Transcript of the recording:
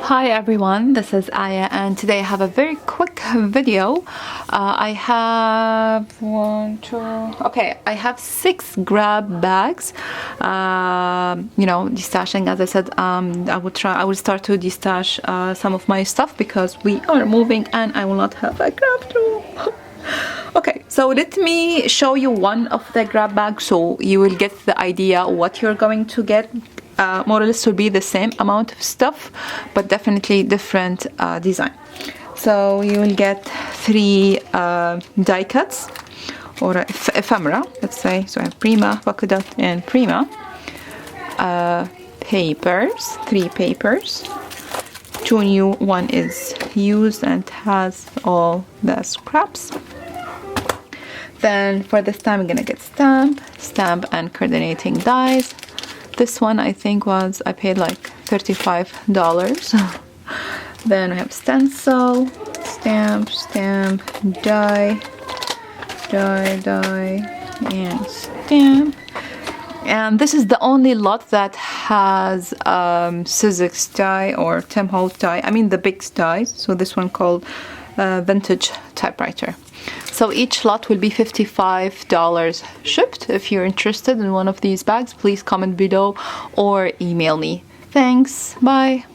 Hi everyone, this is Aya and today I have a very quick video. I have 6 grab bags. Destashing, as I said, I will start to destash some of my stuff because we are moving and I will not have a grab room. Okay, so let me show you one of the grab bags so you will get the idea what you're going to get. More or less will be the same amount of stuff, but definitely different design. So you will get 3 die cuts or ephemera, let's say. So I have Prima, Polka Dot, and Prima. Papers, 3 papers. 2 new, 1 is used and has all the scraps. Then for this time, I'm gonna get stamp and coordinating dies. This one I think I paid like $35. Then I have stencil, stamp, die, and stamp. And this is the only lot that has Sizzix die or Tim Holtz die. I mean the big dies. So this one called vintage typewriter. So each lot will be $55 shipped. If you're interested in one of these bags, please comment below or email me. Thanks. Bye.